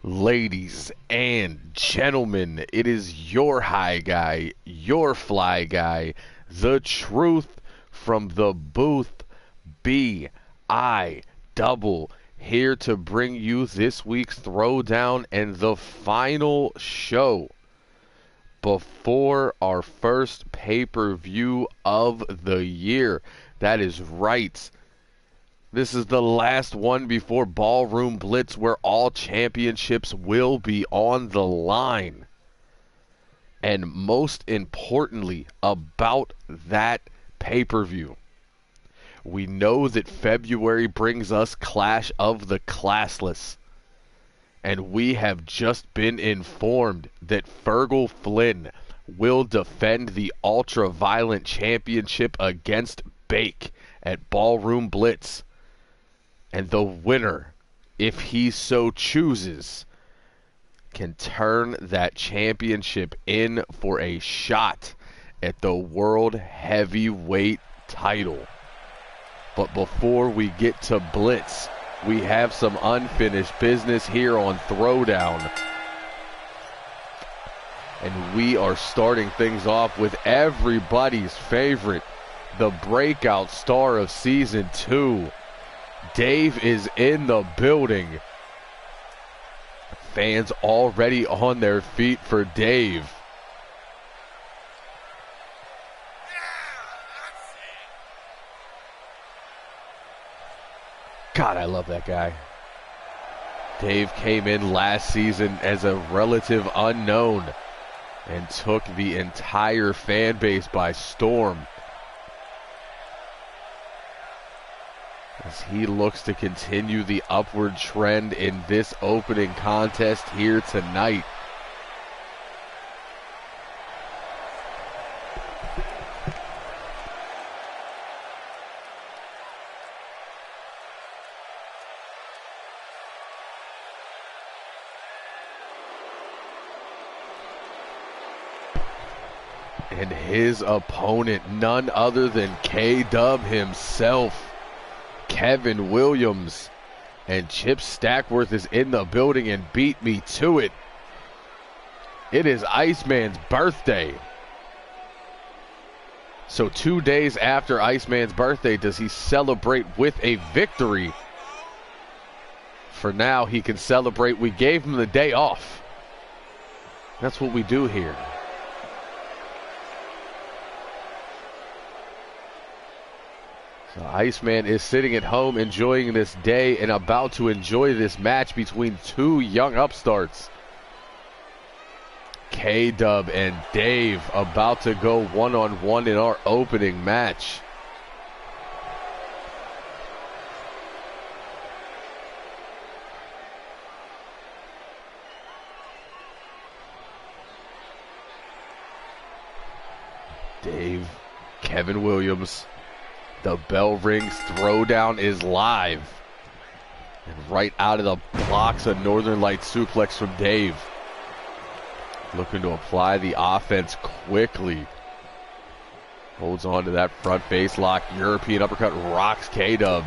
Ladies and gentlemen, it is your high guy, your fly guy, the truth from the booth, B.I. Double, here to bring you this week's throwdown and the final show before our first pay-per-view of the year. That is right. This is the last one before Ballroom Blitz, where all championships will be on the line. And most importantly, about that pay-per-view, we know that February brings us Clash of the Classless. And we have just been informed that Fergal Flynn will defend the Ultra-Violent Championship against Bake at Ballroom Blitz. And the winner, if he so chooses, can turn that championship in for a shot at the World Heavyweight title. But before we get to Blitz, we have some unfinished business here on Throwdown. And we are starting things off with everybody's favorite, the breakout star of Season 2. Dave is in the building. Fans already on their feet for Dave. God, I love that guy. Dave came in last season as a relative unknown and took the entire fan base by storm, as he looks to continue the upward trend in this opening contest here tonight. And his opponent, none other than K-Dub himself, Kevin Williams. And Chip Stackworth is in the building and beat me to it. It is Iceman's birthday. So 2 days after Iceman's birthday, does he celebrate with a victory? For now, he can celebrate. We gave him the day off. That's what we do here. So Iceman is sitting at home enjoying this day and about to enjoy this match between two young upstarts. K-Dub and Dave about to go one-on-one in our opening match. Dave, Kevin Williams. The bell rings, Throwdown is live. And right out of the blocks, a Northern Lights suplex from Dave. Looking to apply the offense quickly. Holds on to that front face lock. European uppercut rocks K-Dub.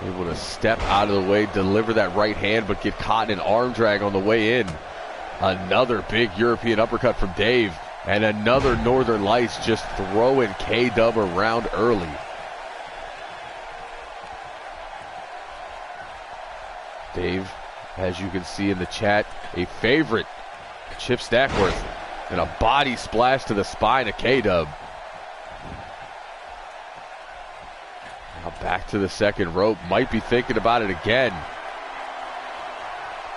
Able to step out of the way, deliver that right hand, but get caught in an arm drag on the way in. Another big European uppercut from Dave. And another Northern Lights just throwing K-Dub around early. Dave, as you can see in the chat, a favorite, Chip Stackworth, and a body splash to the spine of K-Dub. Now back to the second rope, might be thinking about it again.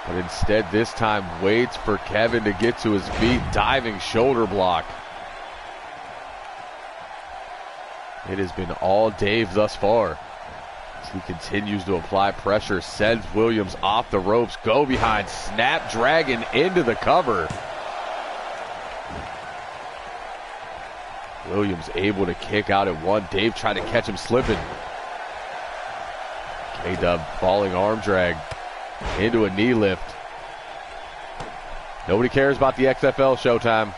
But instead, this time, waits for Kevin to get to his feet. Diving shoulder block. It has been all Dave thus far. As he continues to apply pressure, sends Williams off the ropes. Go behind, Snapdragon into the cover. Williams able to kick out at one. Dave trying to catch him slipping. K-Dub falling arm drag. Into a knee lift. Nobody cares about the XFL, Showtime.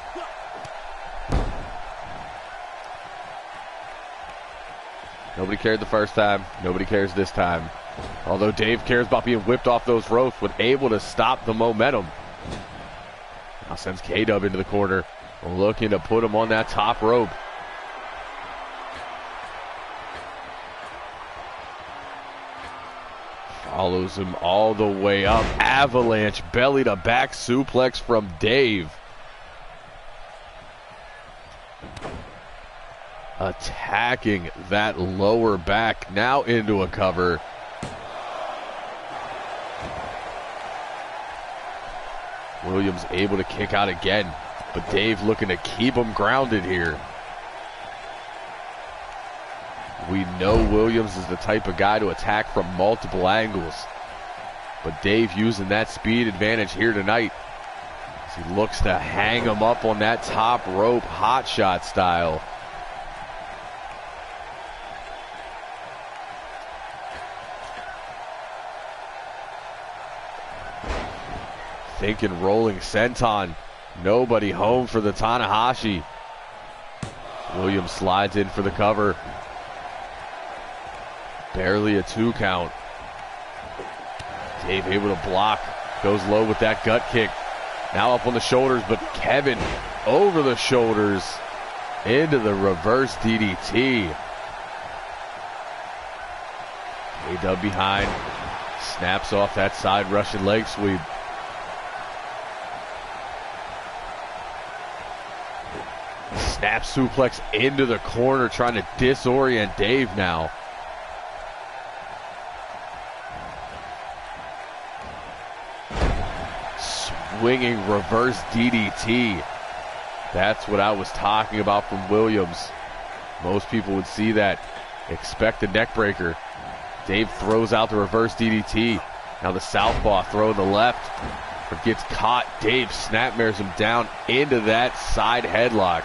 Nobody cared the first time. Nobody cares this time. Although Dave cares about being whipped off those ropes, was able to stop the momentum. Now sends K-Dub into the corner, looking to put him on that top rope. Follows him all the way up. Avalanche belly to back suplex from Dave. Attacking that lower back, now into a cover. Williams able to kick out again, but Dave looking to keep him grounded here. We know Williams is the type of guy to attack from multiple angles, but Dave using that speed advantage here tonight as he looks to hang him up on that top rope, hot shot style. Thinking rolling senton. Nobody home for the Tanahashi. Williams slides in for the cover. Barely a 2 count. Dave able to block. Goes low with that gut kick. Now up on the shoulders, but Kevin over the shoulders into the reverse DDT. K-Dub behind. Snaps off that side Russian leg sweep. Snap suplex into the corner, trying to disorient Dave now. Swinging reverse DDT. That's what I was talking about from Williams. Most people would see that, expect a neck breaker. Dave throws out the reverse DDT. Now the southpaw throwing the left, but gets caught. Dave snapmares him down into that side headlock.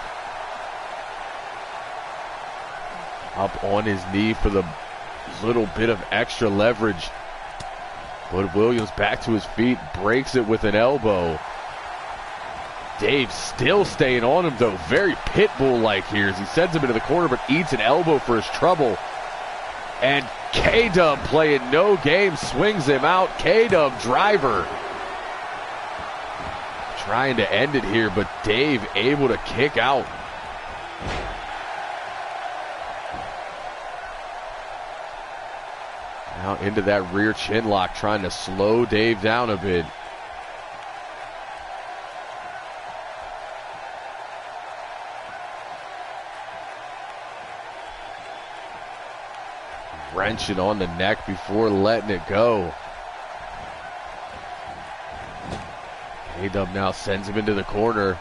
Up on his knee for the little bit of extra leverage. But Williams back to his feet, breaks it with an elbow. Dave still staying on him though, very Pitbull-like here as he sends him into the corner but eats an elbow for his trouble. And K-Dub playing no game, swings him out. K-Dub driver. Trying to end it here, but Dave able to kick out. Now into that rear chin lock, trying to slow Dave down a bit. Wrenching on the neck before letting it go. K-Dub now sends him into the corner.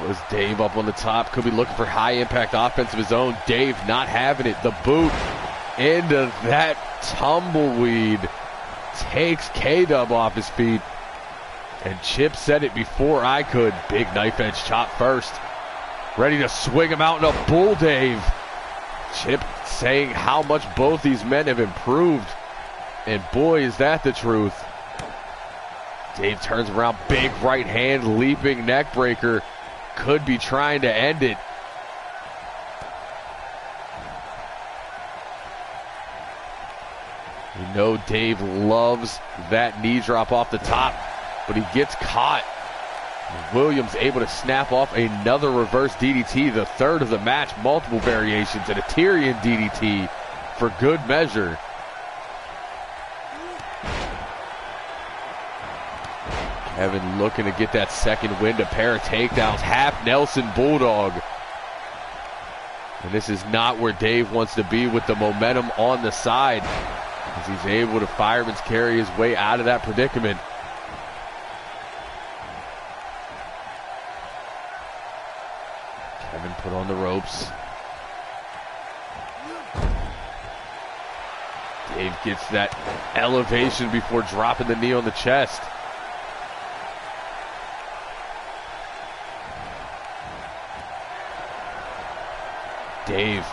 Was Dave up on the top, could be looking for high impact offense of his own. Dave not having it. The boot into that tumbleweed takes K-Dub off his feet. And Chip said it before I could. Big knife edge chop first. Ready to swing him out in a bull Dave. Chip saying how much both these men have improved. And boy, is that the truth. Dave turns around, big right hand, leaping neck breaker. Could be trying to end it. You know Dave loves that knee drop off the top, but he gets caught. Williams able to snap off another reverse DDT, the third of the match, multiple variations, and a Tyrian DDT for good measure. Kevin looking to get that second wind, a pair of takedowns, half Nelson Bulldog. And this is not where Dave wants to be with the momentum on the side, as he's able to fireman's carry his way out of that predicament. Kevin put on the ropes. Dave gets that elevation before dropping the knee on the chest. Dave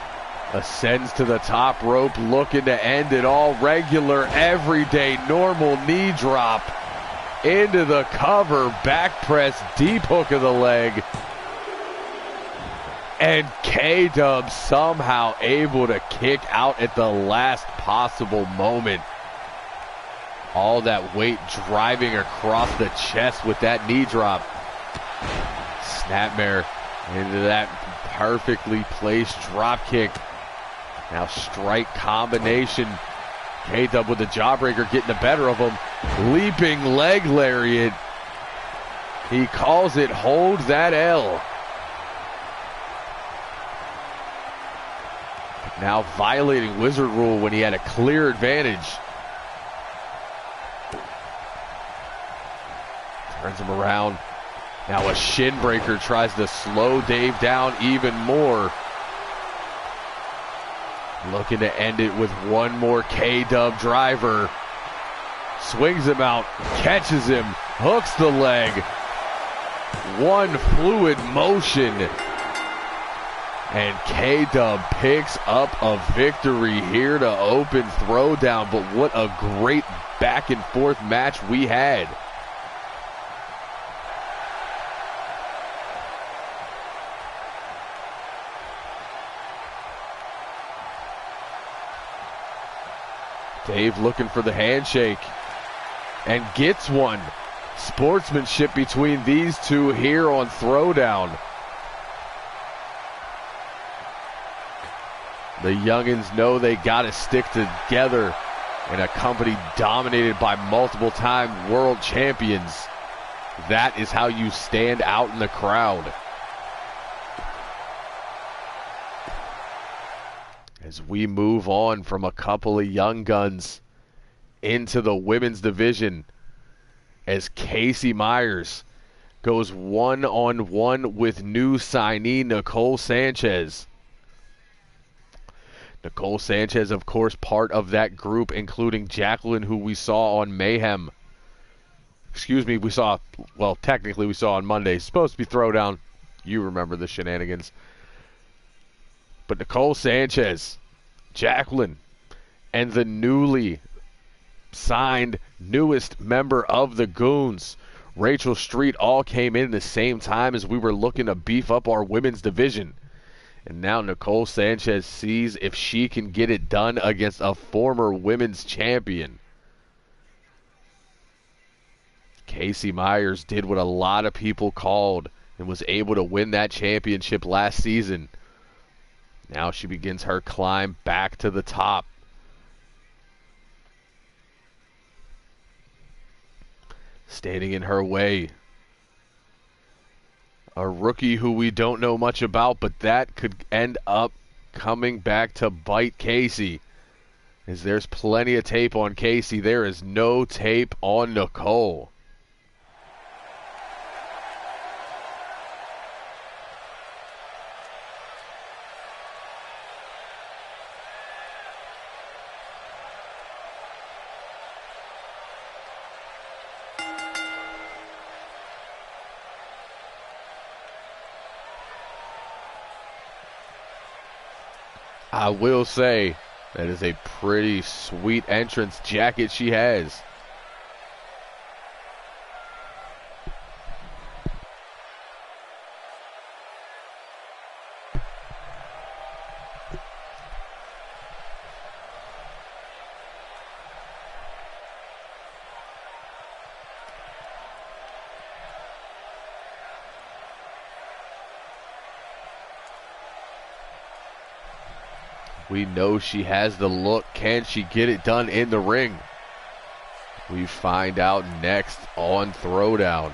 ascends to the top rope, looking to end it all. Regular, everyday, normal knee drop into the cover, back press, deep hook of the leg. And K-Dub somehow able to kick out at the last possible moment. All that weight driving across the chest with that knee drop. Snapmare into that perfectly placed drop kick. Now strike combination. K-Dub with the jawbreaker getting the better of him. Leaping leg lariat. He calls it hold that L. Now violating Wizard rule when he had a clear advantage. Turns him around. Now a shin breaker tries to slow Dave down even more. Looking to end it with one more K-Dub driver. Swings him out, catches him, hooks the leg. One fluid motion. And K-Dub picks up a victory here to open Throwdown. But what a great back and forth match we had. Dave looking for the handshake and gets one. Sportsmanship between these two here on Throwdown. The youngins know they got to stick together in a company dominated by multiple-time world champions. That is how you stand out in the crowd. As we move on from a couple of young guns into the women's division, as Casey Myers goes one-on-one with new signee Nicole Sanchez. Nicole Sanchez, of course, part of that group, including Jacqueline, who we saw on Mayhem. Excuse me, technically we saw on Monday. It's supposed to be Throwdown. You remember the shenanigans. But Nicole Sanchez, Jacqueline, and the newly signed newest member of the Goons, Rachel Street, all came in the same time as we were looking to beef up our women's division. And now Nicole Sanchez sees if she can get it done against a former women's champion. Casey Myers did what a lot of people called and was able to win that championship last season. Now she begins her climb back to the top. Standing in her way, a rookie who we don't know much about, but that could end up coming back to bite Casey. As there's plenty of tape on Casey, there is no tape on Nicole. I will say that is a pretty sweet entrance jacket she has. We know she has the look. Can she get it done in the ring? We find out next on Throwdown.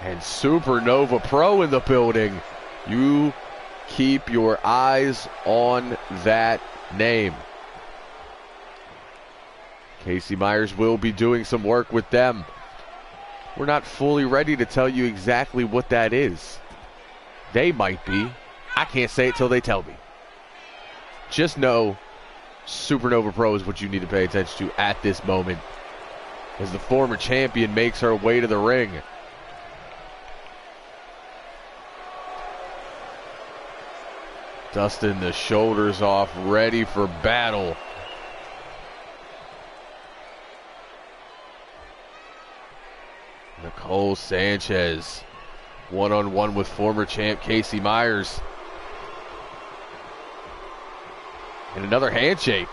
And Supernova Pro in the building. You keep your eyes on that name. Casey Myers will be doing some work with them. We're not fully ready to tell you exactly what that is. They might be. I can't say it till they tell me. Just know Supernova Pro is what you need to pay attention to at this moment. as the former champion makes her way to the ring. Dusting the shoulders off, ready for battle. Nicole Sanchez, one-on-one with former champ Casey Myers. And another handshake.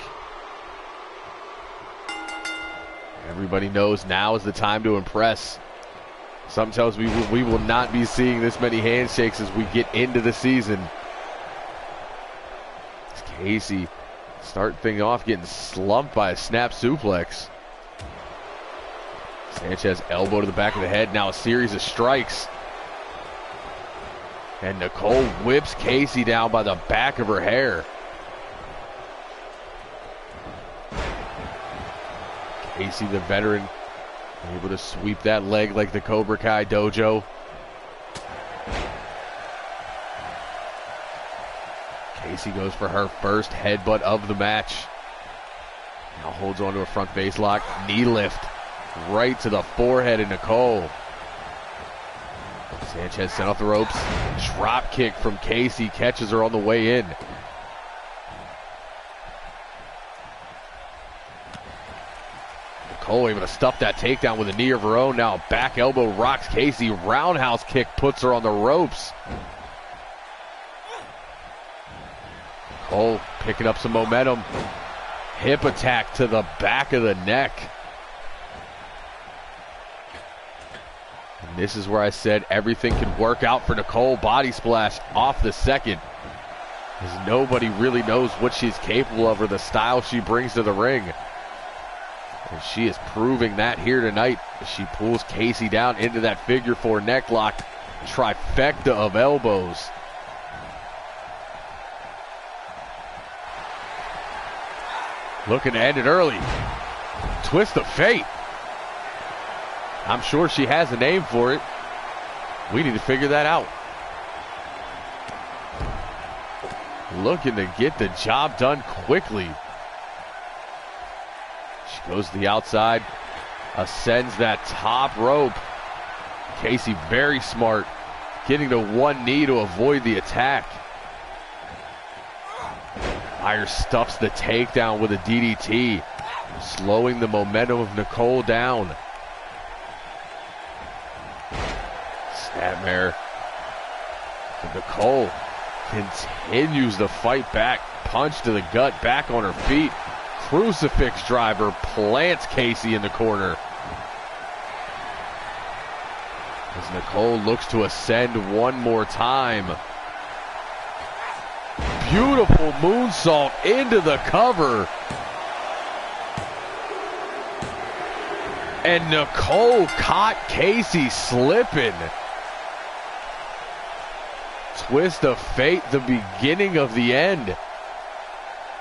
Everybody knows now is the time to impress. Some tells me we will not be seeing this many handshakes as we get into the season. Casey start thing off getting slumped by a snap suplex. Sanchez elbow to the back of the head. Now a series of strikes. And Nicole whips Casey down by the back of her hair. Casey, the veteran, able to sweep that leg like the Cobra Kai dojo. Casey goes for her first headbutt of the match. Now holds on to a front face lock. Knee lift right to the forehead of Nicole. Sanchez sent off the ropes. Drop kick from Casey catches her on the way in. Nicole able to stuff that takedown with a knee of her own. Now back elbow rocks Casey. Roundhouse kick puts her on the ropes. Nicole picking up some momentum. Hip attack to the back of the neck. And this is where I said everything could work out for Nicole. Body splash off the second. As nobody really knows what she's capable of or the style she brings to the ring. And she is proving that here tonight as she pulls Casey down into that figure four neck lock. Trifecta of elbows. Looking to end it early. Twist of fate. I'm sure she has a name for it. We need to figure that out. Looking to get the job done quickly. She goes to the outside. Ascends that top rope. Casey very smart. Getting to one knee to avoid the attack. Myers stuffs the takedown with a DDT, slowing the momentum of Nicole down. Snapmare. Nicole continues to fight back. Punch to the gut, back on her feet. Crucifix driver plants Casey in the corner. As Nicole looks to ascend one more time. Beautiful moonsault into the cover. And Nicole caught Casey slipping. Twist of fate, the beginning of the end.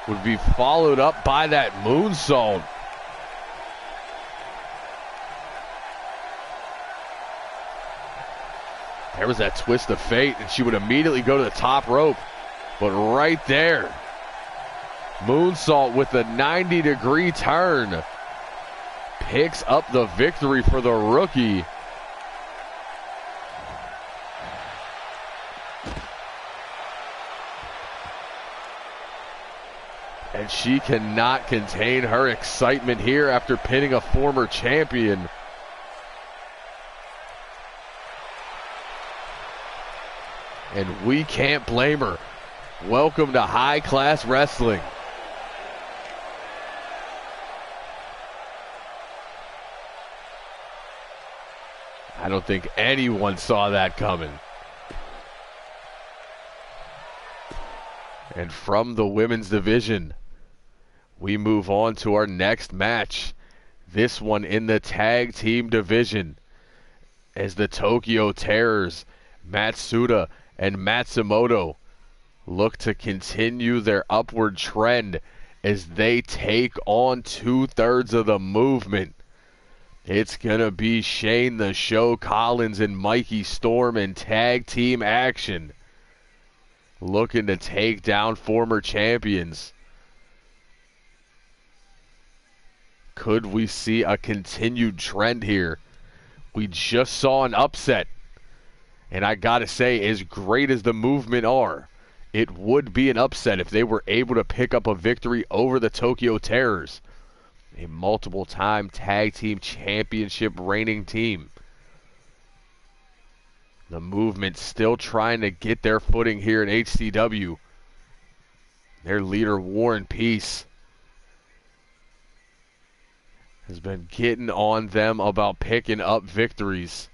Would be followed up by that moonsault. There was that twist of fate, and she would immediately go to the top rope. But right there, moonsault with a 90-degree turn. Picks up the victory for the rookie. And she cannot contain her excitement here after pinning a former champion. And we can't blame her. Welcome to High Class Wrestling. I don't think anyone saw that coming. And from the women's division, we move on to our next match. This one in the tag team division. As the Tokyo Terrors, Matsuda and Matsumoto, look to continue their upward trend as they take on 2/3 of the movement. It's going to be Shane the Show Collins and Mikey Storm in tag team action. Looking to take down former champions. Could we see a continued trend here? We just saw an upset. And I gotta say, as great as the movement are, it would be an upset if they were able to pick up a victory over the Tokyo Terrors, a multiple-time tag team championship reigning team. The movement still trying to get their footing here in HCW. Their leader, War and Peace, has been getting on them about picking up victories.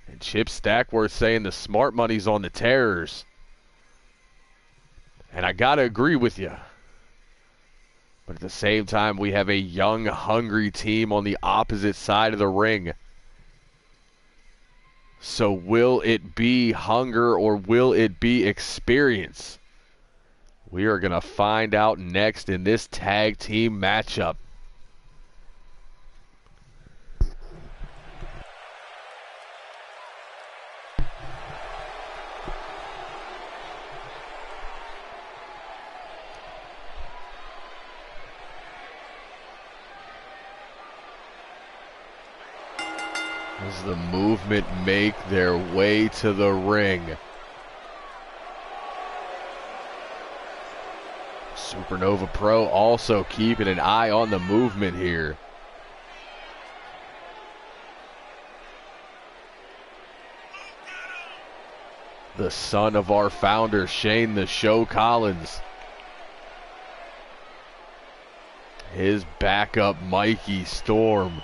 And Chip Stackworth saying the smart money's on the Terrors. And I gotta agree with you. But at the same time, we have a young, hungry team on the opposite side of the ring. So will it be hunger or will it be experience? We are going to find out next in this tag team matchup. As the movement make their way to the ring. Supernova Pro also keeping an eye on the movement here. The son of our founder, Shane the Show Collins. His backup, Mikey Storm.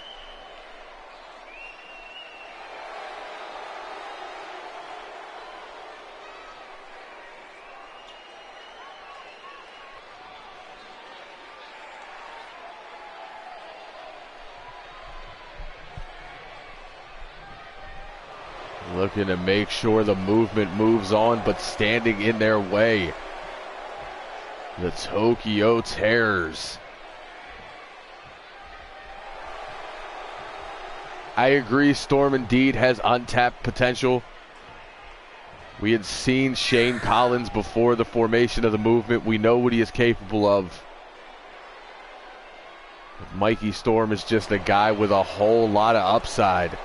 Looking to make sure the movement moves on, but standing in their way. The Tokyo Terrors. I agree, Storm indeed has untapped potential. We had seen Shane Collins before the formation of the movement. We know what he is capable of. Mikey Storm is just a guy with a whole lot of upside.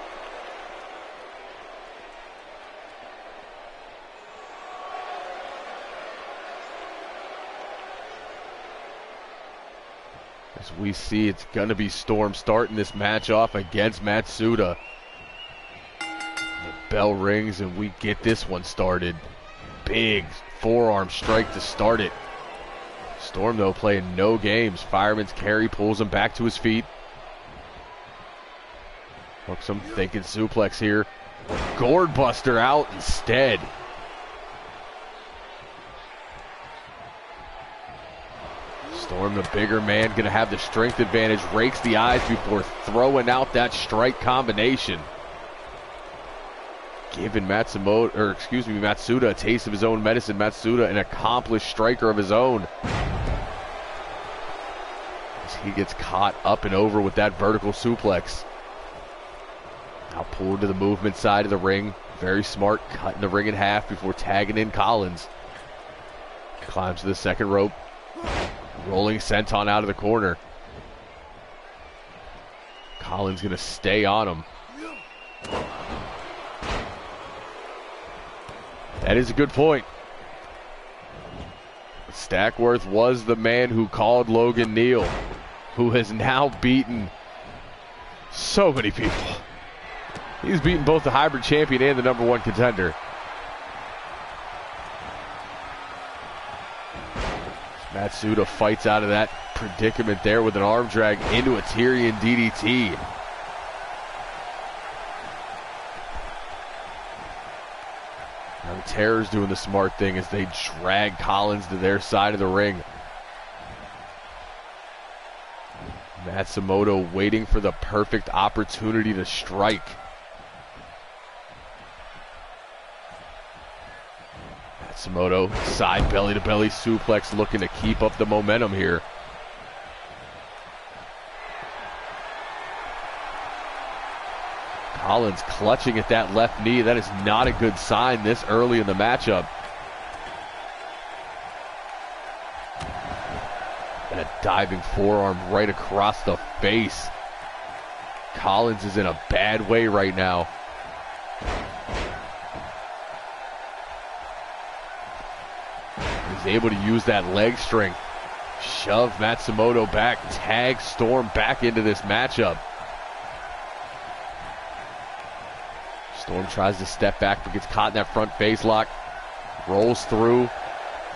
As we see, it's going to be Storm starting this match off against Matsuda. The bell rings and we get this one started. Big forearm strike to start it. Storm, though, playing no games. Fireman's carry pulls him back to his feet. Hooks him, thinking suplex here. Gourd Buster out instead. Storm, the bigger man, going to have the strength advantage. Rakes the eyes before throwing out that strike combination. Giving Matsuda a taste of his own medicine. Matsuda, an accomplished striker of his own. As he gets caught up and over with that vertical suplex. Now pulled to the movement side of the ring. Very smart, cutting the ring in half before tagging in Collins. Climbs to the second rope. Rolling senton out of the corner. Collins going to stay on him. That is a good point. Stackworth was the man who called Logan Neal, who has now beaten so many people. He's beaten both the hybrid champion and the #1 contender. Matsuda fights out of that predicament there with an arm drag into a Tyrian DDT. Now the Terrors doing the smart thing as they drag Collins to their side of the ring. Matsumoto waiting for the perfect opportunity to strike. Matsumoto, side belly-to-belly suplex, looking to keep up the momentum here. Collins clutching at that left knee. That is not a good sign this early in the matchup. And a diving forearm right across the face. Collins is in a bad way right now. He's able to use that leg strength. Shove Matsumoto back, tag Storm back into this matchup. Storm tries to step back but gets caught in that front face lock. Rolls through.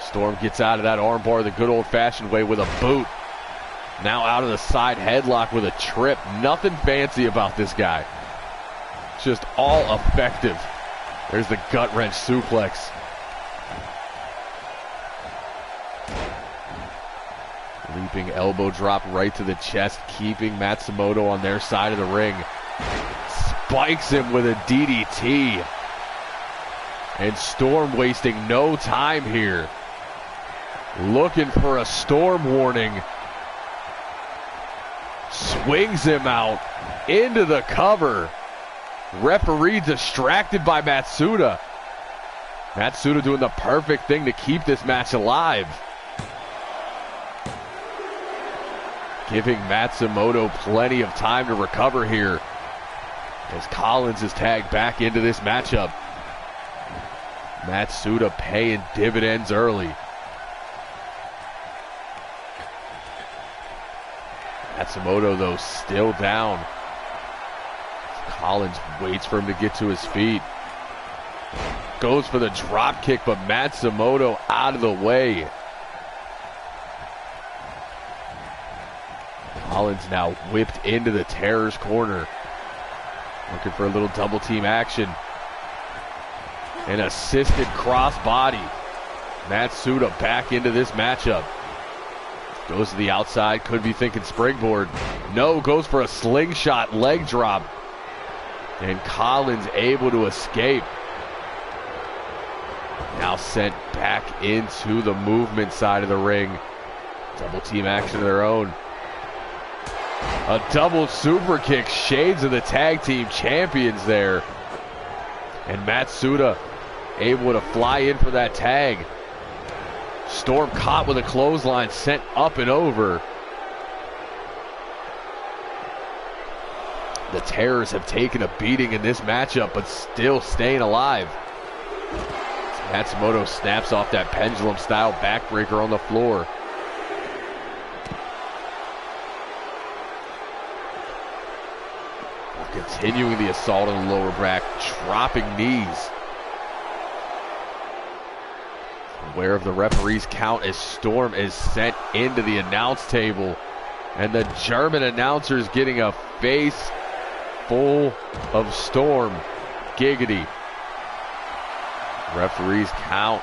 Storm gets out of that armbar the good old-fashioned way with a boot. Now out of the side headlock with a trip. Nothing fancy about this guy. Just all effective. There's the gut-wrench suplex. Leaping elbow drop right to the chest, keeping Matsumoto on their side of the ring. Spikes him with a DDT. And Storm wasting no time here. Looking for a Storm warning. Swings him out into the cover. Referee distracted by Matsuda. Matsuda doing the perfect thing to keep this match alive. Giving Matsumoto plenty of time to recover here. As Collins is tagged back into this matchup. Matsuda paying dividends early. Matsumoto, though, still down. Collins waits for him to get to his feet. Goes for the drop kick, but Matsumoto out of the way. Collins now whipped into the Terror's corner. Looking for a little double team action. An assisted crossbody. Matsuda back into this matchup. Goes to the outside, could be thinking springboard. No, goes for a slingshot leg drop. And Collins able to escape. Now sent back into the movement side of the ring. Double team action of their own. A double super kick, shades of the tag team champions there. And Matsuda able to fly in for that tag. Storm caught with a clothesline, sent up and over. The Terrors have taken a beating in this matchup, but still staying alive. Matsumoto snaps off that pendulum-style backbreaker on the floor. Continuing the assault on the lower back, dropping knees. Aware of the referee's count as Storm is sent into the announce table. And the German announcer's getting a face full of Storm. Giggity. Referee's count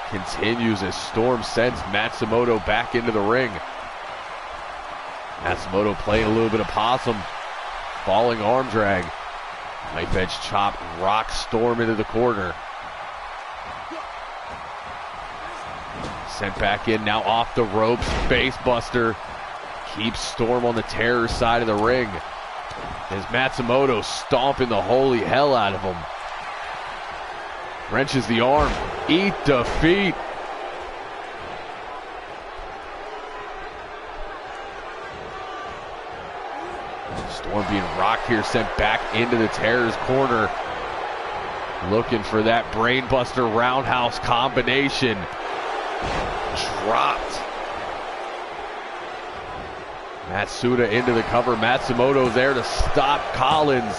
continues as Storm sends Matsumoto back into the ring. Matsumoto playing a little bit of possum. Falling arm drag. Knife edge chop rocks Storm into the corner. Sent back in, now off the ropes. Face buster. Keeps Storm on the Terror side of the ring. As Matsumoto stomping the holy hell out of him. Wrenches the arm. Eat defeat. Storm being rocked here, sent back into the Terror's corner. Looking for that brainbuster roundhouse combination. Dropped. Matsuda into the cover. Matsumoto there to stop Collins.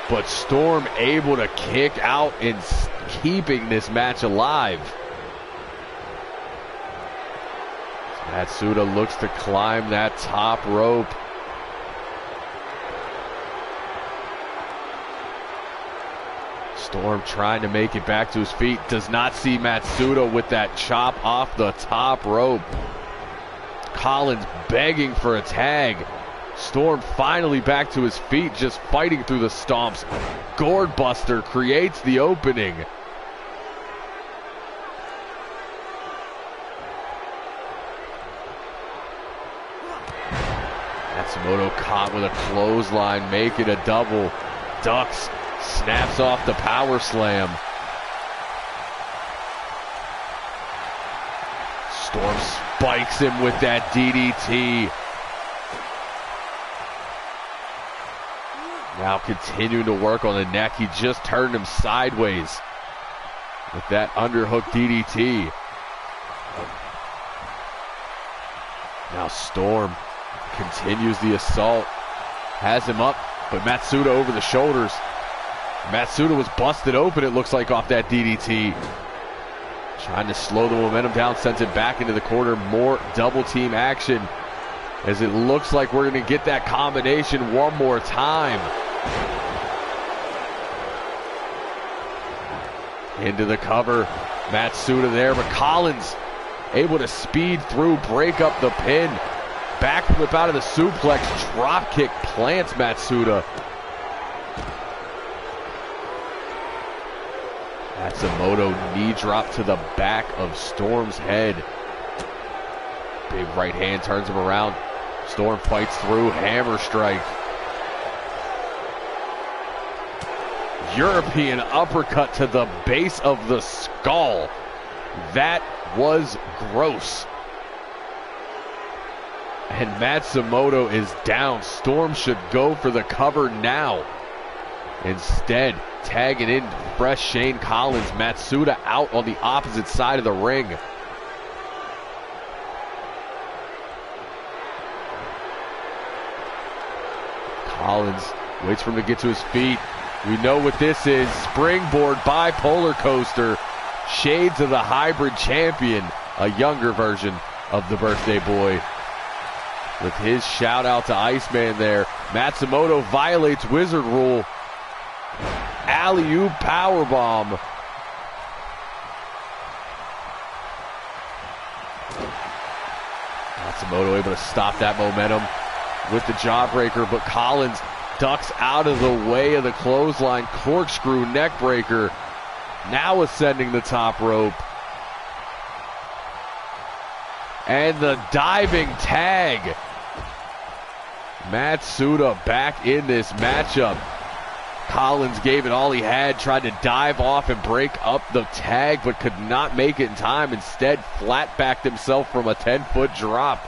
But Storm able to kick out and keeping this match alive. Matsuda looks to climb that top rope. Storm trying to make it back to his feet. Does not see Matsuda with that chop off the top rope. Collins begging for a tag. Storm finally back to his feet, just fighting through the stomps. Gourd Buster creates the opening. Matsumoto caught with a clothesline, make it a double. Ducks. Snaps off the power slam. Storm spikes him with that DDT. Now continuing to work on the neck. He just turned him sideways with that underhook DDT. Now Storm continues the assault. Has him up, but Matsuda over the shoulders. Matsuda was busted open, it looks like, off that DDT. Trying to slow the momentum down, sends it back into the corner. More double team action, as it looks like we're going to get that combination one more time. Into the cover, Matsuda there, but Collins able to speed through, break up the pin. Backflip out of the suplex, drop kick plants Matsuda. Matsumoto knee drop to the back of Storm's head. Big right hand turns him around. Storm fights through, hammer strike. European uppercut to the base of the skull. That was gross. And Matsumoto is down. Storm should go for the cover now. Instead, tagging in fresh Shane Collins. Matsuda out on the opposite side of the ring. Collins waits for him to get to his feet. We know what this is. Springboard bipolar coaster. Shades of the hybrid champion. A younger version of the birthday boy. With his shout out to Iceman there. Matsumoto violates Wizard rule. Alley-oop powerbomb. Matsumoto able to stop that momentum with the jawbreaker, but Collins ducks out of the way of the clothesline. Corkscrew neckbreaker. Now ascending the top rope. And the diving tag. Matsuda back in this matchup. Collins gave it all he had, tried to dive off and break up the tag, but could not make it in time. Instead, flat backed himself from a 10-foot drop.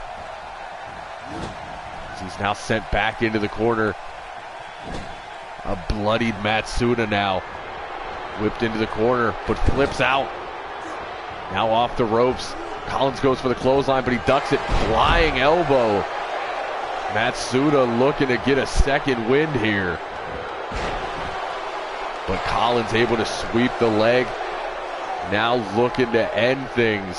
He's now sent back into the corner. A bloodied Matsuda now. Whipped into the corner, but flips out. Now off the ropes. Collins goes for the clothesline, but he ducks it. Flying elbow. Matsuda looking to get a second wind here. But Collins able to sweep the leg. Now looking to end things.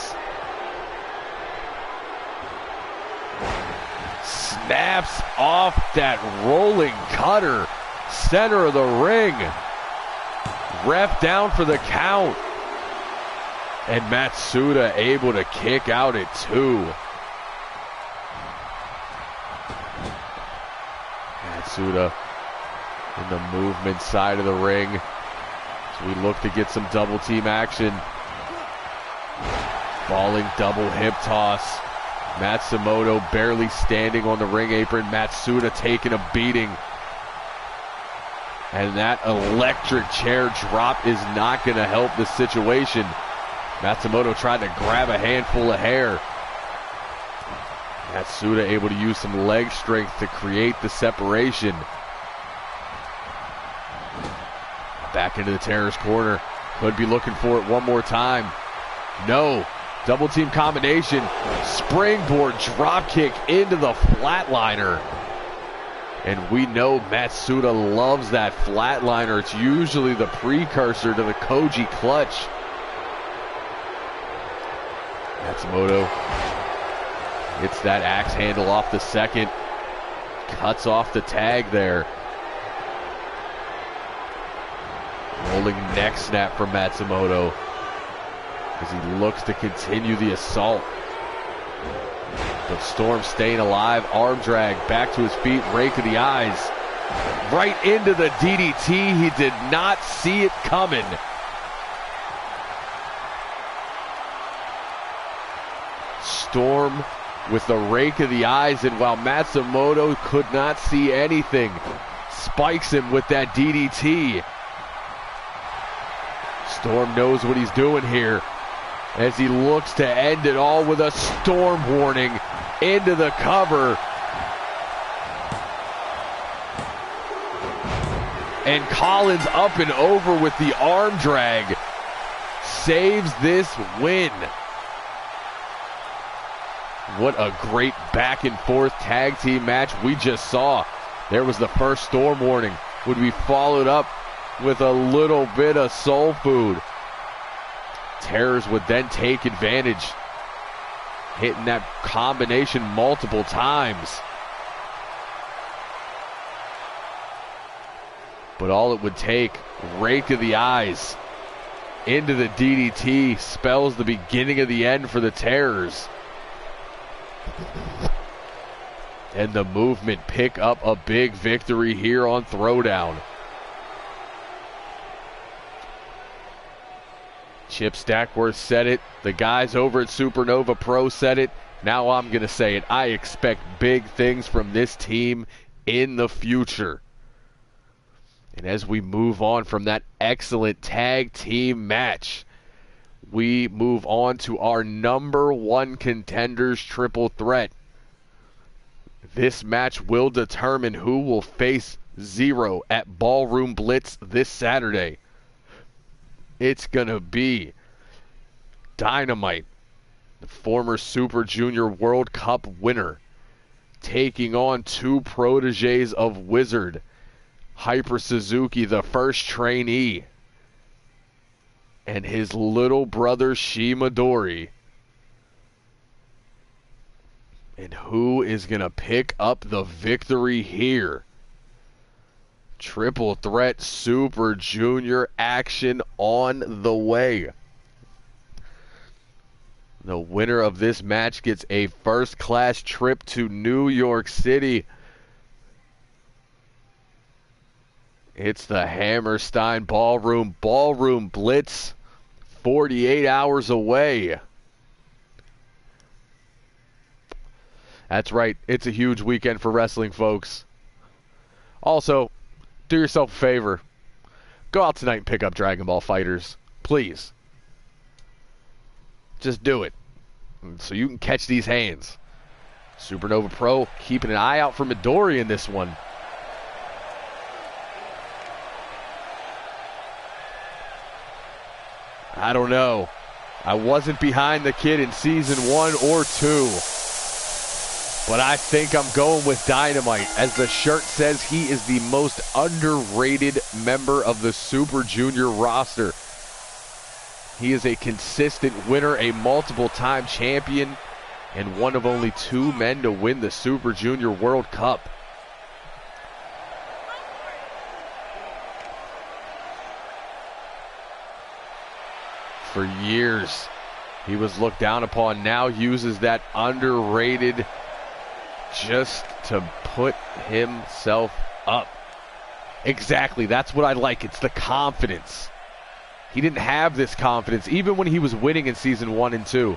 Snaps off that rolling cutter. Center of the ring. Ref down for the count. And Matsuda able to kick out at 2. Matsuda in the movement side of the ring. So we look to get some double team action. Falling double hip toss. Matsumoto barely standing on the ring apron. Matsuda taking a beating. And that electric chair drop is not going to help the situation. Matsumoto tried to grab a handful of hair. Matsuda able to use some leg strength to create the separation. Back into the Terror's corner. Could be looking for it one more time. No. Double team combination. Springboard drop kick into the flatliner. And we know Matsuda loves that flatliner. It's usually the precursor to the Koji clutch. Matsumoto hits that axe handle off the second. Cuts off the tag there. Rolling neck snap from Matsumoto as he looks to continue the assault. But Storm staying alive. Arm drag back to his feet. Rake of the eyes. Right into the DDT. He did not see it coming. Storm with the rake of the eyes, and while Matsumoto could not see anything, spikes him with that DDT. Storm knows what he's doing here. as he looks to end it all with a storm warning into the cover. And Collins up and over with the arm drag. Saves this win. What a great back and forth tag team match we just saw. There was the first storm warning. Would be followed up with a little bit of soul food. Terrors would then take advantage, hitting that combination multiple times. But all it would take, rake of the eyes, into the DDT, spells the beginning of the end for the Terrors. And the Movement pick up a big victory here on Throwdown. Chip Stackworth said it. The guys over at Supernova Pro said it. Now I'm going to say it. I expect big things from this team in the future. And as we move on from that excellent tag team match, we move on to our number one contenders triple threat. This match will determine who will face Zero at Ballroom Blitz this Saturday. It's going to be Dynamite, the former Super Junior World Cup winner, taking on two proteges of Wizard, Hyper Suzuki, the first trainee, and his little brother Shimadori. And who is going to pick up the victory here? Triple threat Super Junior action on the way. The winner of this match gets a first-class trip to New York City. It's the Hammerstein Ballroom Blitz, 48 hours away. That's right, it's a huge weekend for wrestling, folks. Also, do yourself a favor. Go out tonight and pick up Dragon Ball FighterZ. Please. Just do it. So you can catch these hands. Supernova Pro keeping an eye out for Midori in this one. I don't know. I wasn't behind the kid in season 1 or 2. But I think I'm going with Dynamite. As the shirt says, he is the most underrated member of the Super Junior roster. He is a consistent winner, a multiple-time champion, and one of only 2 men to win the Super Junior World Cup. For years, he was looked down upon. Now uses that underrated just to put himself up. Exactly, that's what I like. It's the confidence. He didn't have this confidence. Even when he was winning in season 1 and 2,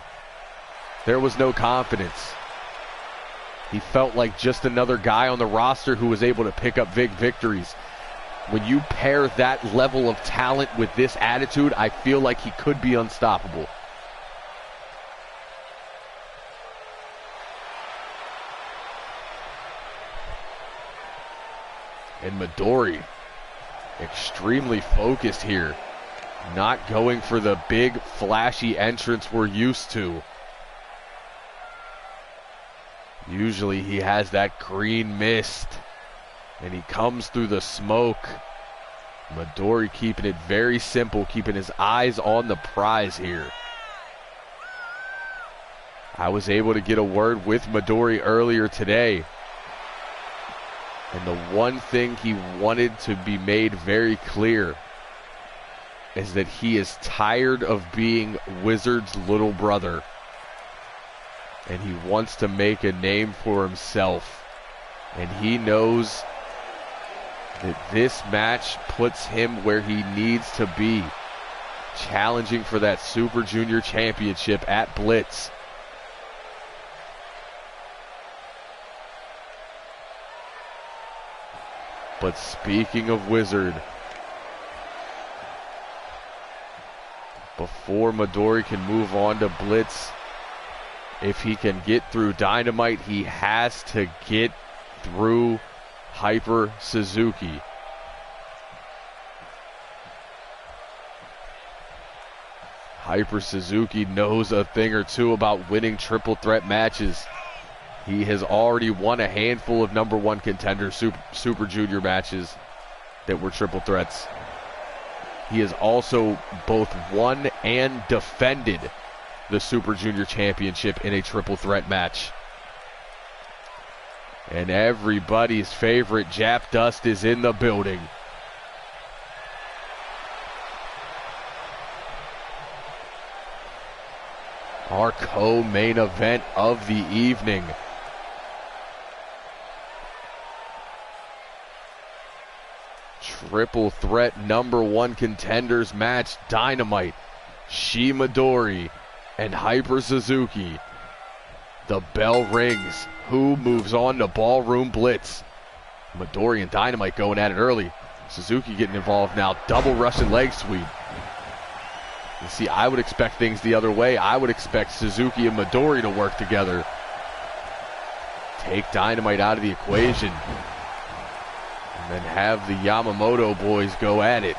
there was no confidence. He felt like just another guy on the roster who was able to pick up big victories. When you pair that level of talent with this attitude, I feel like he could be unstoppable. And Midori, extremely focused here. Not going for the big, flashy entrance we're used to. Usually he has that green mist, and he comes through the smoke. Midori keeping it very simple, keeping his eyes on the prize here. I was able to get a word with Midori earlier today. And the one thing he wanted to be made very clear is that he is tired of being Wizard's little brother. And he wants to make a name for himself. And he knows that this match puts him where he needs to be, challenging for that Super Junior Championship at Blitz. But speaking of Wizard, before before Midori can move on to Blitz. If he can get through Dynamite, he has to get through Hyper Suzuki. Hyper Suzuki knows a thing or two about winning triple threat matches. He has already won a handful of number one contender Super Junior matches that were triple threats. He has also both won and defended the Super Junior Championship in a triple threat match. And everybody's favorite Jap Dust is in the building. Our co-main event of the evening. Triple threat number one contenders match. Dynamite, Shi Midori, and Hyper Suzuki. The bell rings. Who moves on to Ballroom Blitz? Midori and Dynamite going at it early. Suzuki getting involved now. Double Russian leg sweep. You see, I would expect things the other way. I would expect Suzuki and Midori to work together. Take Dynamite out of the equation. And then have the Yamamoto boys go at it.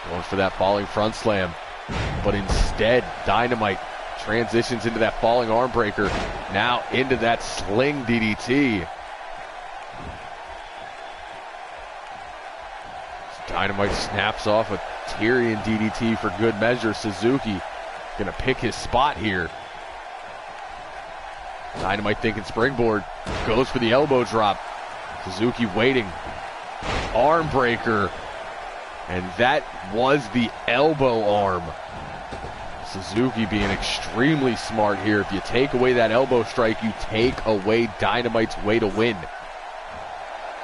Going for that falling front slam. But instead, Dynamite transitions into that falling arm breaker. Now into that sling DDT. Dynamite snaps off a Tyrian DDT for good measure. Suzuki gonna pick his spot here. Dynamite thinking springboard. Goes for the elbow drop. Suzuki waiting. Arm breaker. And that was the elbow arm. Suzuki being extremely smart here. If you take away that elbow strike, you take away Dynamite's way to win.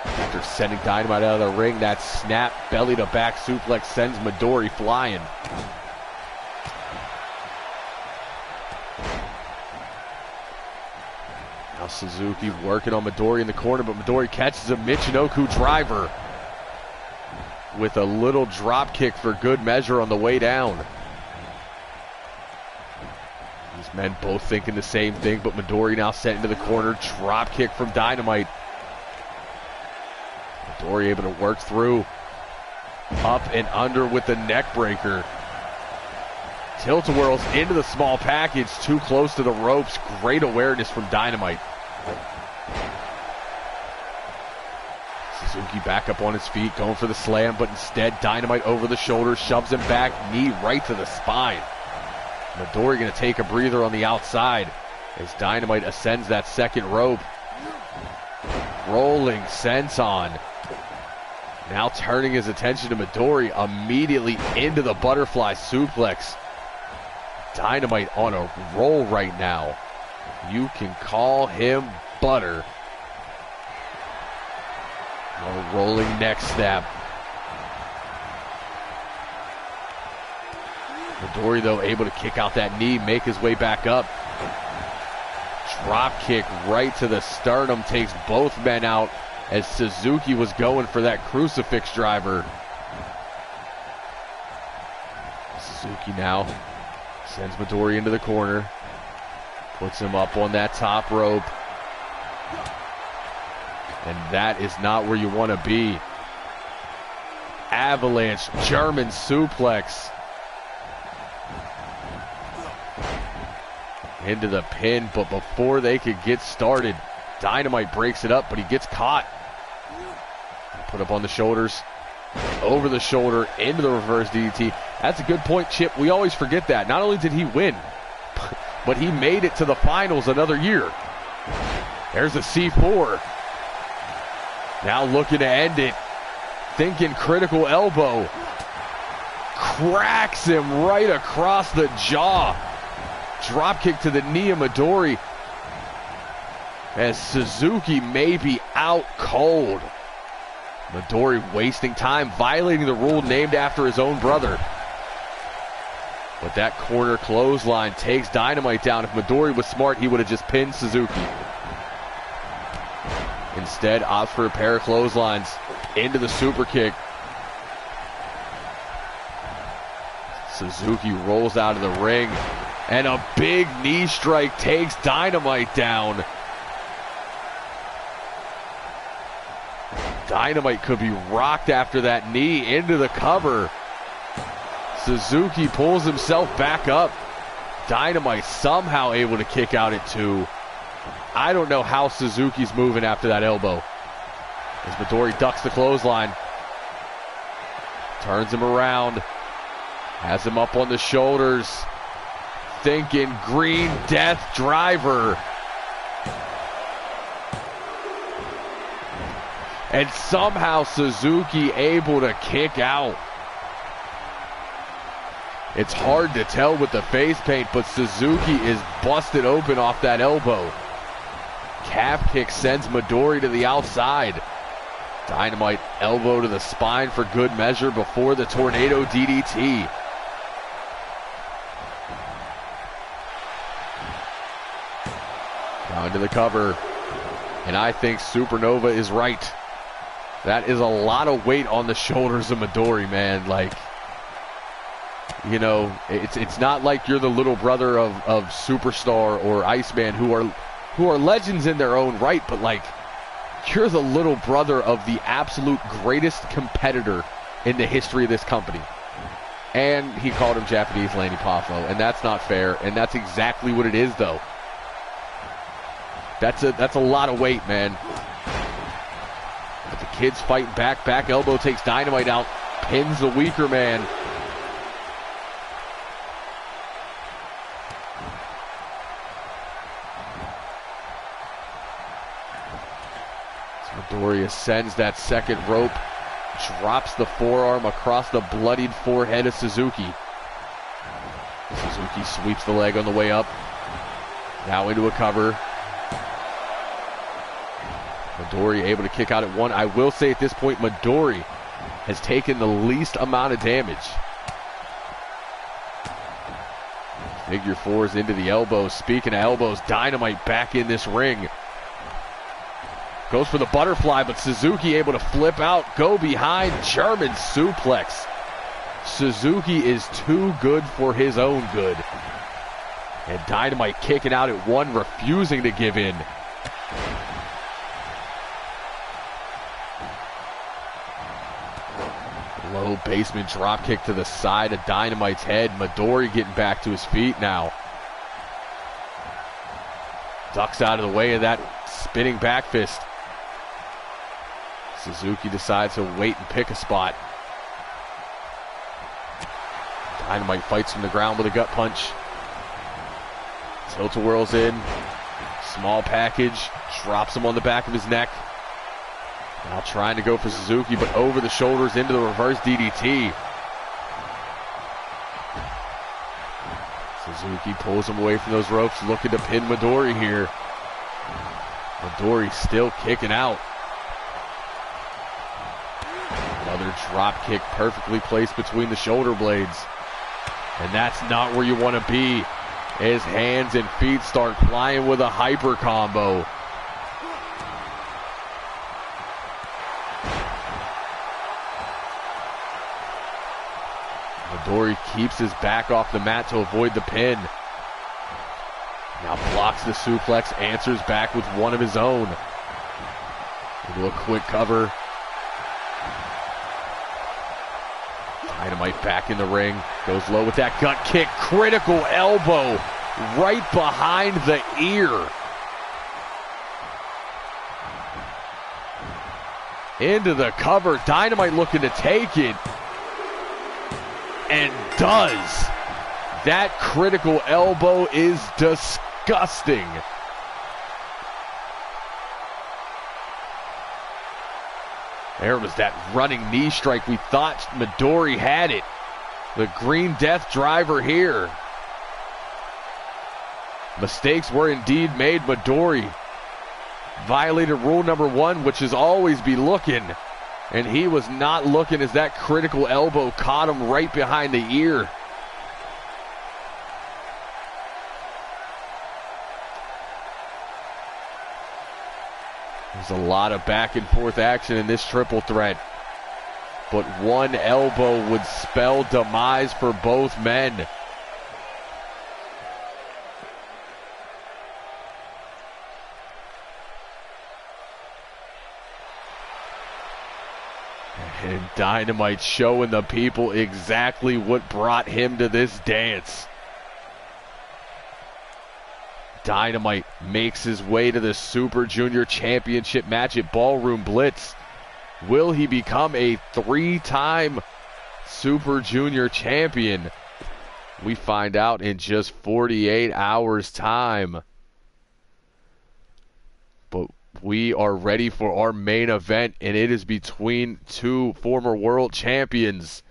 After sending Dynamite out of the ring, that snap belly to back suplex sends Midori flying. Now Suzuki working on Midori in the corner, but Midori catches a Michinoku driver with a little drop kick for good measure on the way down. These men both thinking the same thing, but Midori now sent into the corner. Drop kick from Dynamite. Midori able to work through. Up and under with the neck breaker. Tilt-a-whirls into the small package. Too close to the ropes. Great awareness from Dynamite. Suzuki back up on his feet, going for the slam, but instead Dynamite over the shoulder, shoves him back, knee right to the spine. Midori going to take a breather on the outside as Dynamite ascends that second rope. Rolling senton. Now turning his attention to Midori, immediately into the butterfly suplex. Dynamite on a roll right now. You can call him butter. A rolling neck snap. Midori, though, able to kick out that knee, make his way back up. Drop kick right to the sternum, takes both men out as Suzuki was going for that crucifix driver. Suzuki now sends Midori into the corner, puts him up on that top rope. And that is not where you want to be. Avalanche German suplex. Into the pin, but before they could get started, Dynamite breaks it up, but he gets caught. Put up on the shoulders, over the shoulder, into the reverse DDT. That's a good point, Chip. We always forget that. Not only did he win, but he made it to the finals another year. There's a C4. Now looking to end it, thinking critical elbow. Cracks him right across the jaw. Drop kick to the knee of Midori as Suzuki may be out cold. Midori wasting time, violating the rule named after his own brother. But that corner clothesline takes Dynamite down. If Midori was smart, he would have just pinned Suzuki. Instead, opts for a pair of clotheslines into the super kick. Suzuki rolls out of the ring, and a big knee strike takes Dynamite down. Dynamite could be rocked after that knee into the cover. Suzuki pulls himself back up. Dynamite somehow able to kick out at 2. I don't know how Suzuki's moving after that elbow. As Midori ducks the clothesline. Turns him around. Has him up on the shoulders. Thinking Green Death Driver. And somehow Suzuki able to kick out. It's hard to tell with the face paint, but Suzuki is busted open off that elbow. Calf kick sends Midori to the outside. Dynamite elbow to the spine for good measure before the tornado DDT. Down to the cover. And I think Supernova is right. That is a lot of weight on the shoulders of Midori, man. Like, you know, it's not like you're the little brother of Superstar or Iceman who are legends in their own right, but like, you're the little brother of the absolute greatest competitor in the history of this company. And he called him Japanese Lanny Poffo, and that's not fair, and that's exactly what it is, though. That's a lot of weight, man. But the kid's fighting back. Back elbow takes Dynamite out, pins the weaker man. Midori ascends that second rope, drops the forearm across the bloodied forehead of Suzuki. Suzuki sweeps the leg on the way up. Now into a cover. Midori able to kick out at 1. I will say at this point, Midori has taken the least amount of damage. Figure 4s into the elbows. Speaking of elbows, Dynamite back in this ring. Goes for the butterfly, but Suzuki able to flip out, go behind, German suplex. Suzuki is too good for his own good. And Dynamite kicking out at 1, refusing to give in. Low basement drop kick to the side of Dynamite's head. Midori getting back to his feet now. Ducks out of the way of that spinning back fist. Suzuki decides to wait and pick a spot. Dynamite fights from the ground with a gut punch. Tilt-a-whirls in. Small package. Drops him on the back of his neck. Now trying to go for Suzuki, but over the shoulders into the reverse DDT. Suzuki pulls him away from those ropes, looking to pin Midori here. Midori still kicking out. Another drop kick perfectly placed between the shoulder blades. And that's not where you want to be as hands and feet start flying with a hyper combo. Midori keeps his back off the mat to avoid the pin. Now blocks the suplex, answers back with one of his own. Into a quick cover. Dynamite back in the ring. Goes low with that gut kick. Critical elbow right behind the ear. Into the cover. Dynamite looking to take it. And does. That critical elbow is disgusting. There was that running knee strike. We thought Midori had it. The Green Death Driver here. Mistakes were indeed made. Midori violated rule number 1, which is always be looking. And he was not looking as that critical elbow caught him right behind the ear. There's a lot of back and forth action in this triple threat. but one elbow would spell demise for both men. And Dynamite showing the people exactly what brought him to this dance. Dynamite makes his way to the Super Junior Championship match at Ballroom Blitz. Will he become a 3-time Super Junior champion? We find out in just 48 hours time. But we are ready for our main event, and it is between two former world champions.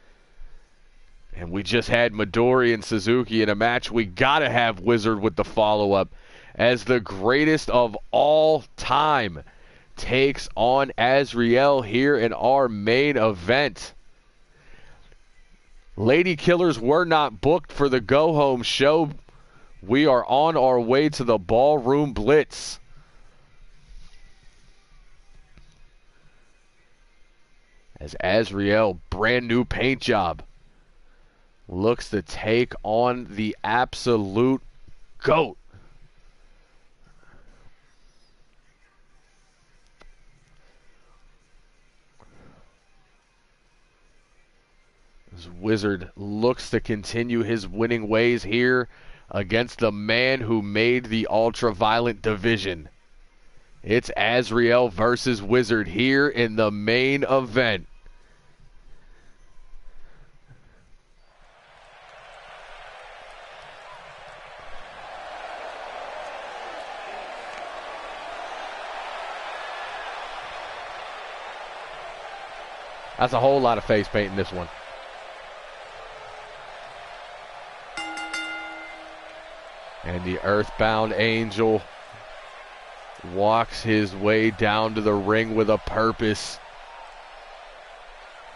And we just had Midori and Suzuki in a match. We gotta have Wizard with the follow-up, as the greatest of all time takes on Azriel here in our main event. Lady Killers were not booked for the go-home show. We are on our way to the Ballroom Blitz. As Azriel, brand new paint job, looks to take on the absolute GOAT. As Wizard looks to continue his winning ways here against the man who made the ultra-violent division. It's Azriel versus Wizard here in the main event. That's a whole lot of face paint in this one. And the Earthbound Angel walks his way down to the ring with a purpose.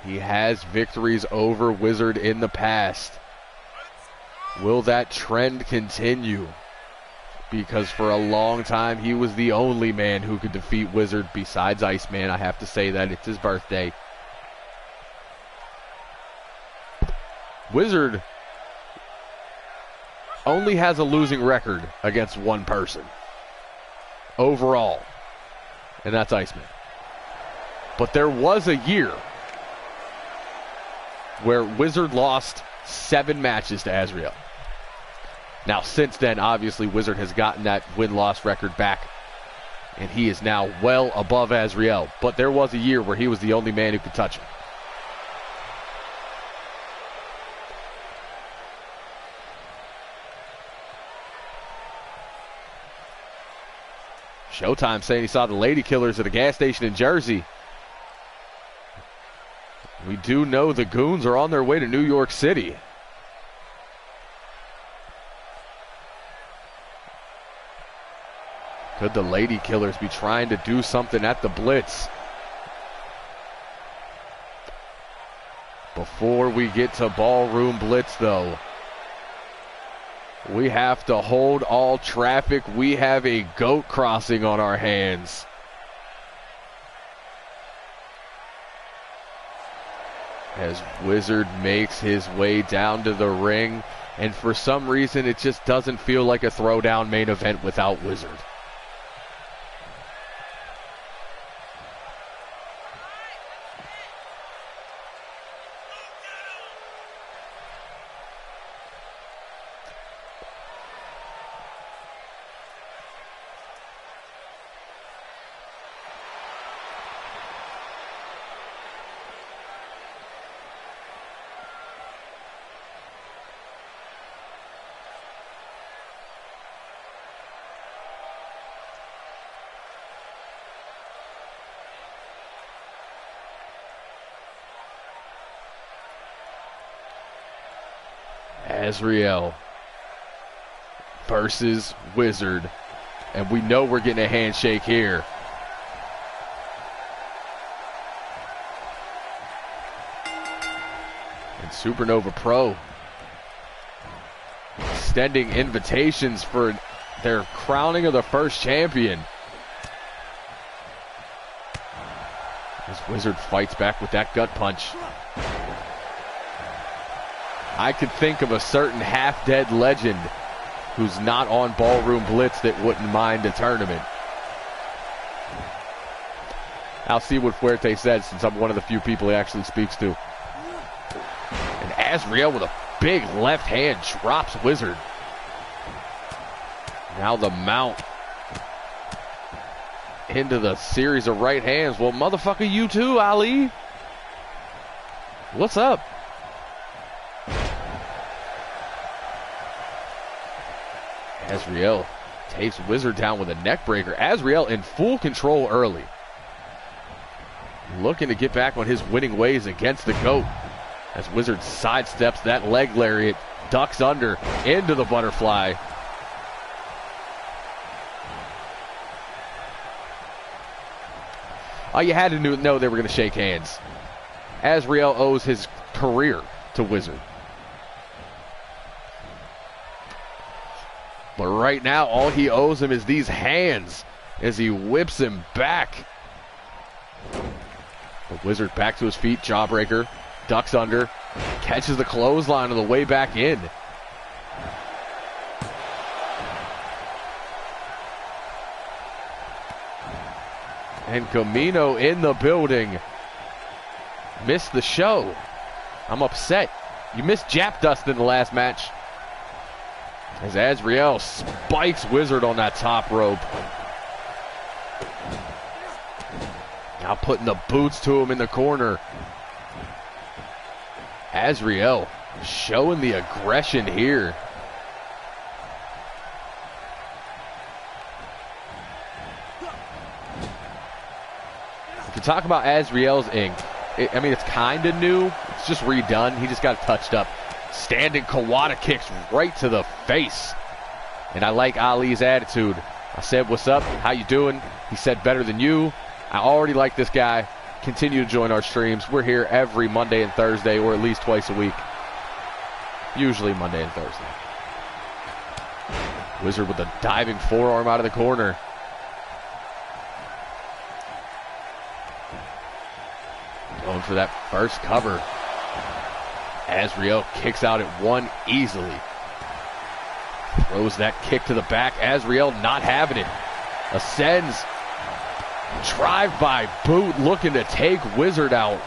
He has victories over Wizard in the past. Will that trend continue? Because for a long time, he was the only man who could defeat Wizard besides Iceman. I have to say that. It's his birthday. Wizard only has a losing record against one person overall, and that's Iceman. But there was a year where Wizard lost 7 matches to Azriel. Now, since then, obviously, Wizard has gotten that win-loss record back, and he is now well above Azriel. But there was a year where he was the only man who could touch him. Showtime saying he saw the Lady Killers at a gas station in Jersey. We do know the Goons are on their way to New York City. Could the Lady Killers be trying to do something at the Blitz? Before we get to Ballroom Blitz, though, we have to hold all traffic. We have a goat crossing on our hands. As Wizard makes his way down to the ring, and for some reason it just doesn't feel like a Throwdown main event without Wizard. Azriel versus Wizard, and we know we're getting a handshake here. And Supernova Pro extending invitations for their crowning of the first champion. As Wizard fights back with that gut punch. I could think of a certain half-dead legend who's not on Ballroom Blitz that wouldn't mind a tournament. I'll see what Fuerte says, since I'm one of the few people he actually speaks to. And Azriel with a big left hand drops Wizard. Now the mount into the series of right hands. Well, motherfucker, you too, Ali. What's up? Azriel takes Wizard down with a neck breaker. Azriel in full control early. Looking to get back on his winning ways against the GOAT. As Wizard sidesteps that leg lariat, ducks under into the butterfly. Oh, you had to know they were going to shake hands. Azriel owes his career to Wizard. But right now, all he owes him is these hands as he whips him back. The Wizard back to his feet, jawbreaker, ducks under, catches the clothesline on the way back in. And Camino in the building. Missed the show. I'm upset. You missed Jap Dust in the last match. As Azriel spikes Wizard on that top rope. Now putting the boots to him in the corner. Azriel showing the aggression here. If you talk about Azriel's ink, I mean, it's kind of new. It's just redone. He just got it touched up. Standing Kawada kicks right to the face. And I like Ali's attitude. I said, what's up? How you doing? He said, better than you. I already like this guy. Continue to join our streams. We're here every Monday and Thursday, or at least twice a week. Usually Monday and Thursday. Wizard with a diving forearm out of the corner. Going for that first cover. Azriel kicks out at one easily. Throws that kick to the back. Azriel not having it. Ascends. Drive-by boot looking to take Wizard out.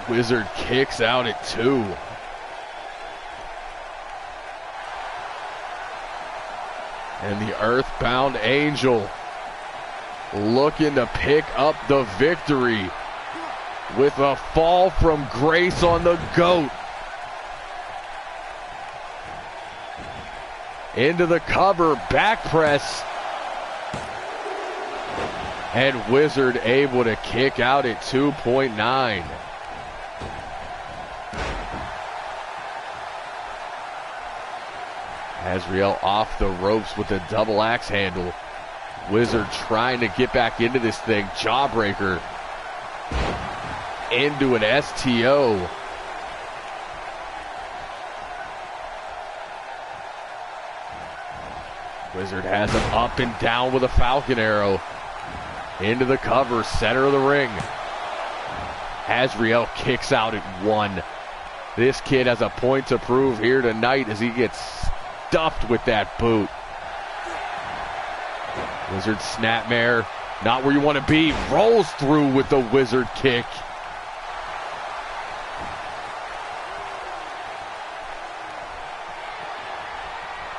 Wizard kicks out at two. And the Earthbound Angel looking to pick up the victory with a fall from grace on the GOAT. Into the cover, back press. And Wizard able to kick out at 2.9. Azriel off the ropes with the double axe handle. Wizard trying to get back into this thing. Jawbreaker into an STO. Wizard has him up and down with a Falcon Arrow. Into the cover, center of the ring. Azriel kicks out at one. This kid has a point to prove here tonight as he gets stuffed with that boot. Wizard snapmare, not where you want to be. Rolls through with the Wizard kick.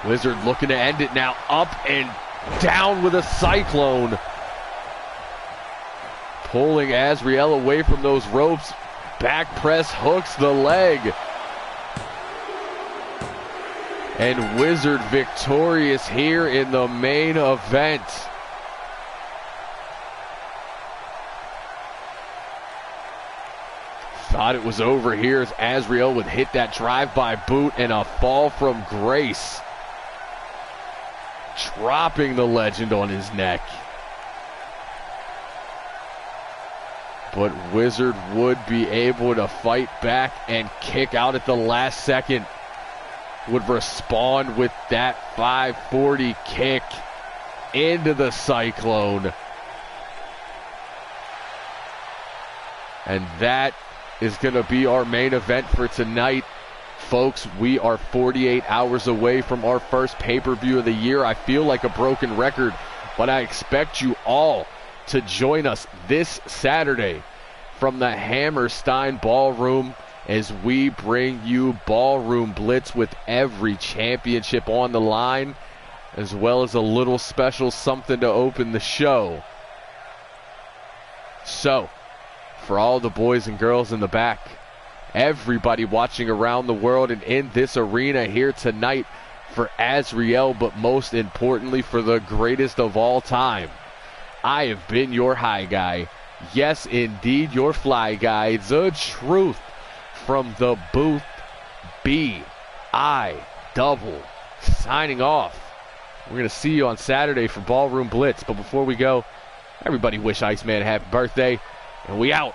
Wizard looking to end it now. Up and down with a cyclone. Pulling Azriel away from those ropes. Back press hooks the leg. And Wizard victorious here in the main event. Thought it was over here as Azriel would hit that drive-by boot and a fall from grace. Dropping the legend on his neck. But Wizard would be able to fight back and kick out at the last second. would respond with that 540 kick into the Cyclone. And that is going to be our main event for tonight. Folks, we are 48 hours away from our first pay-per-view of the year. I feel like a broken record, but I expect you all to join us this Saturday from the Hammerstein Ballroom as we bring you Ballroom Blitz with every championship on the line, as well as a little special something to open the show. So, for all the boys and girls in the back, everybody watching around the world and in this arena here tonight, for Azriel, but most importantly for the greatest of all time, I have been your high guy. Yes, indeed, your fly guy, the truth from the booth, B-I double, signing off. We're going to see you on Saturday for Ballroom Blitz. But before we go, everybody wish Iceman a happy birthday. And we out.